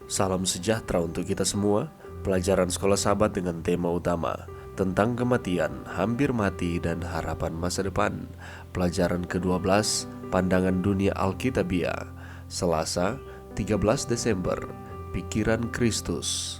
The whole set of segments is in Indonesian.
Salam sejahtera untuk kita semua. Pelajaran Sekolah Sahabat dengan tema utama tentang kematian, hampir mati, dan harapan masa depan. Pelajaran ke-12, Pandangan Dunia Alkitabiah. Selasa, 13 Desember, Pikiran Kristus.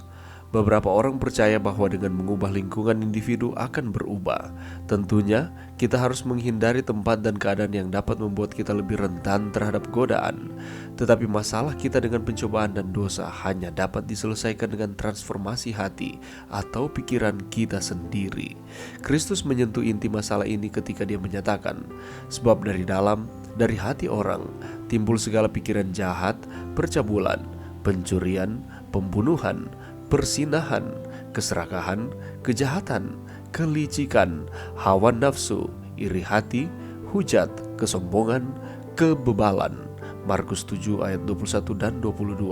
Beberapa orang percaya bahwa dengan mengubah lingkungan individu akan berubah. Tentunya, kita harus menghindari tempat dan keadaan yang dapat membuat kita lebih rentan terhadap godaan. Tetapi masalah kita dengan pencobaan dan dosa hanya dapat diselesaikan dengan transformasi hati atau pikiran kita sendiri. Kristus menyentuh inti masalah ini ketika dia menyatakan, sebab dari hati orang, timbul segala pikiran jahat, percabulan, pencurian, pembunuhan, persinahan, keserakahan, kejahatan, kelicikan, hawa nafsu, iri hati, hujat, kesombongan, kebebalan. Markus 7 ayat 21 dan 22.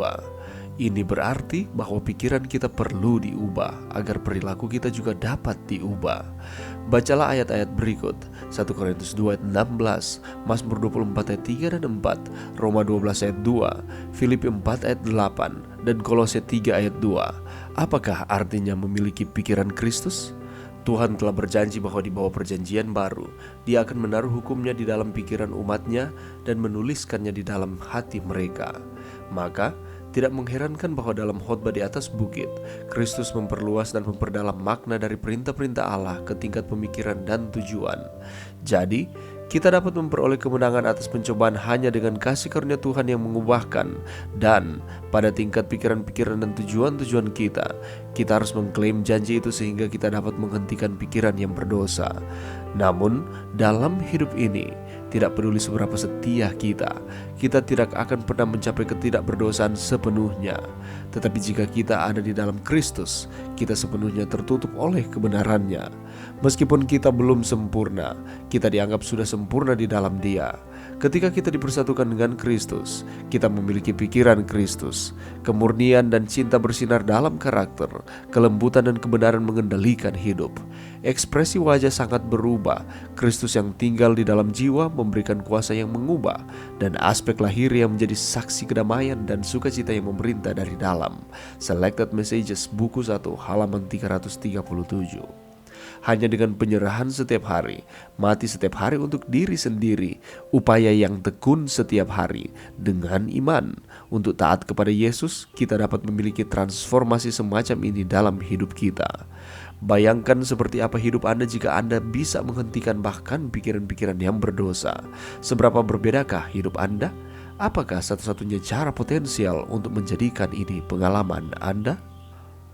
Ini berarti bahwa pikiran kita perlu diubah agar perilaku kita juga dapat diubah. Bacalah ayat-ayat berikut: 1 Korintus 2 ayat 16, Mazmur 24 ayat 3 dan 4, Roma 12 ayat 2, Filipi 4 ayat 8, dan Kolose 3 ayat 2. Apakah artinya memiliki pikiran Kristus? Tuhan telah berjanji bahwa di bawah perjanjian baru, Dia akan menaruh hukumnya di dalam pikiran umatnya dan menuliskannya di dalam hati mereka. Maka, tidak mengherankan bahwa dalam khotbah di atas bukit, Kristus memperluas dan memperdalam makna dari perintah-perintah Allah ke tingkat pemikiran dan tujuan. Jadi, kita dapat memperoleh kemenangan atas pencobaan hanya dengan kasih karunia Tuhan yang mengubahkan. Dan pada tingkat pikiran-pikiran dan tujuan-tujuan kita harus mengklaim janji itu sehingga kita dapat menghentikan pikiran yang berdosa. Namun, dalam hidup ini, tidak peduli seberapa setia kita tidak akan pernah mencapai ketidakberdosaan sepenuhnya. Tetapi jika kita ada di dalam Kristus, kita sepenuhnya tertutup oleh kebenarannya. Meskipun kita belum sempurna, kita dianggap sudah sempurna di dalam Dia. Ketika kita dipersatukan dengan Kristus, kita memiliki pikiran Kristus. Kemurnian dan cinta bersinar dalam karakter, kelembutan dan kebenaran mengendalikan hidup. Ekspresi wajah sangat berubah. Kristus yang tinggal di dalam jiwa memberikan kuasa yang mengubah, dan aspek lahir yang menjadi saksi kedamaian dan sukacita yang memerintah dari dalam. Selected Messages buku 1 halaman 337. Hanya dengan penyerahan setiap hari, mati setiap hari untuk diri sendiri, upaya yang tekun setiap hari, dengan iman untuk taat kepada Yesus, kita dapat memiliki transformasi semacam ini dalam hidup kita. Bayangkan seperti apa hidup Anda jika Anda bisa menghentikan bahkan pikiran-pikiran yang berdosa. Seberapa berbedakah hidup Anda? Apakah satu-satunya cara potensial untuk menjadikan ini pengalaman Anda?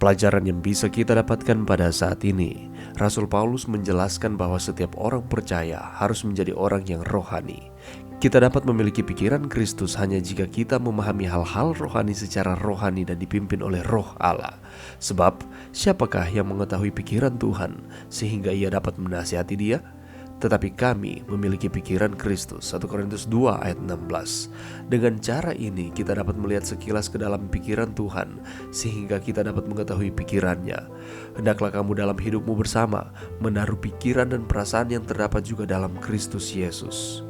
Pelajaran yang bisa kita dapatkan pada saat ini, Rasul Paulus menjelaskan bahwa setiap orang percaya harus menjadi orang yang rohani. Kita dapat memiliki pikiran Kristus hanya jika kita memahami hal-hal rohani secara rohani dan dipimpin oleh Roh Allah. Sebab, siapakah yang mengetahui pikiran Tuhan sehingga ia dapat menasihati Dia? Tetapi kami memiliki pikiran Kristus. 1 Korintus 2 ayat 16. Dengan cara ini kita dapat melihat sekilas ke dalam pikiran Tuhan sehingga kita dapat mengetahui pikirannya. Hendaklah kamu dalam hidupmu bersama menaruh pikiran dan perasaan yang terdapat juga dalam Kristus Yesus.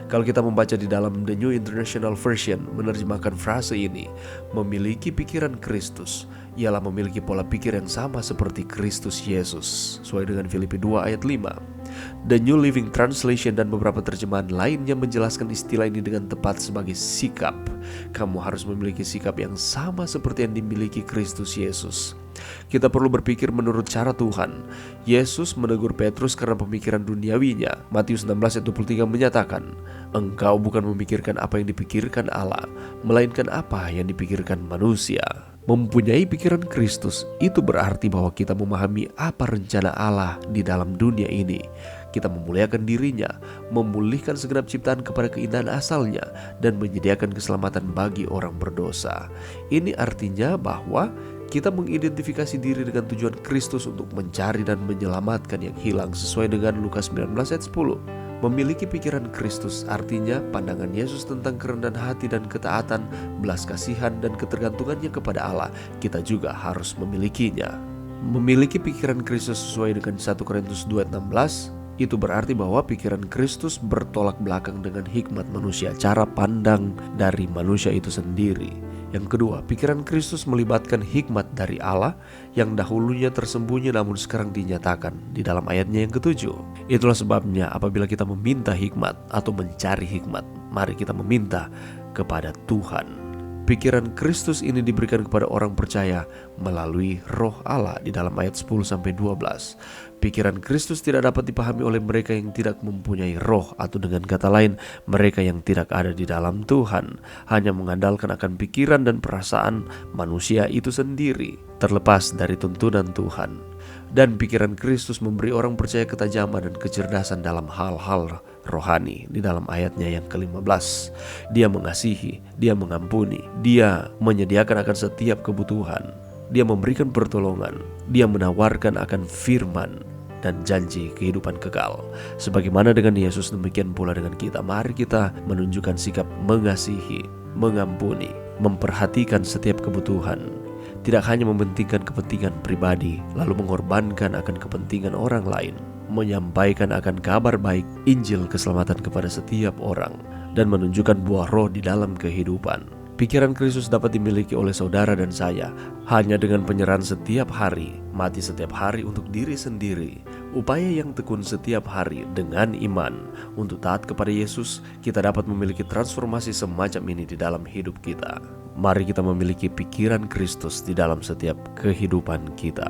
Kalau kita membaca di dalam The New International Version menerjemahkan frase ini, memiliki pikiran Kristus ialah memiliki pola pikir yang sama seperti Kristus Yesus, sesuai dengan Filipi 2 ayat 5. The New Living Translation dan beberapa terjemahan lainnya menjelaskan istilah ini dengan tepat sebagai sikap. Kamu harus memiliki sikap yang sama seperti yang dimiliki Kristus Yesus. Kita perlu berpikir menurut cara Tuhan. Yesus menegur Petrus karena pemikiran duniawinya. Matius 16 ayat 23 menyatakan, engkau bukan memikirkan apa yang dipikirkan Allah, melainkan apa yang dipikirkan manusia. Mempunyai pikiran Kristus itu berarti bahwa kita memahami apa rencana Allah di dalam dunia ini. Kita memuliakan dirinya, memulihkan segenap ciptaan kepada keindahan asalnya, dan menyediakan keselamatan bagi orang berdosa. Ini artinya bahwa kita mengidentifikasi diri dengan tujuan Kristus untuk mencari dan menyelamatkan yang hilang sesuai dengan Lukas 19 ayat 10. Memiliki pikiran Kristus artinya pandangan Yesus tentang kerendahan hati dan ketaatan, belas kasihan dan ketergantungannya kepada Allah. Kita juga harus memilikinya. Memiliki pikiran Kristus sesuai dengan 1 Korintus 2 ayat 16, itu berarti bahwa pikiran Kristus bertolak belakang dengan hikmat manusia, cara pandang dari manusia itu sendiri. Yang kedua, pikiran Kristus melibatkan hikmat dari Allah yang dahulunya tersembunyi namun sekarang dinyatakan di dalam ayatnya yang ketujuh. Itulah sebabnya apabila kita meminta hikmat atau mencari hikmat, mari kita meminta kepada Tuhan. Pikiran Kristus ini diberikan kepada orang percaya melalui Roh Allah di dalam ayat 10-12. Pikiran Kristus tidak dapat dipahami oleh mereka yang tidak mempunyai roh, atau dengan kata lain, mereka yang tidak ada di dalam Tuhan, hanya mengandalkan akan pikiran dan perasaan manusia itu sendiri, terlepas dari tuntunan Tuhan. Dan pikiran Kristus memberi orang percaya ketajaman dan kecerdasan dalam hal-hal rohani di dalam ayatnya yang ke-15. Dia mengasihi, dia mengampuni, dia menyediakan akan setiap kebutuhan, dia memberikan pertolongan, dia menawarkan akan firman dan janji kehidupan kekal. Sebagaimana dengan Yesus, demikian pula dengan kita. Mari kita menunjukkan sikap mengasihi, mengampuni, memperhatikan setiap kebutuhan, tidak hanya mementingkan kepentingan pribadi lalu mengorbankan akan kepentingan orang lain, menyampaikan akan kabar baik Injil keselamatan kepada setiap orang, dan menunjukkan buah roh di dalam kehidupan. Pikiran Kristus dapat dimiliki oleh saudara dan saya hanya dengan penyerahan setiap hari, mati setiap hari untuk diri sendiri, upaya yang tekun setiap hari dengan iman untuk taat kepada Yesus. Kita dapat memiliki transformasi semacam ini di dalam hidup kita. Mari kita memiliki pikiran Kristus di dalam setiap kehidupan kita.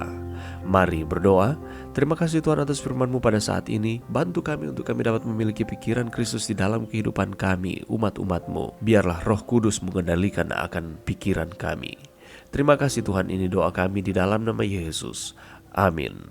Mari berdoa. Terima kasih Tuhan atas firman-Mu pada saat ini. Bantu kami untuk kami dapat memiliki pikiran Kristus di dalam kehidupan kami, umat-umat-Mu. Biarlah Roh Kudus mengendalikan akan pikiran kami. Terima kasih Tuhan, ini doa kami di dalam nama Yesus. Amin.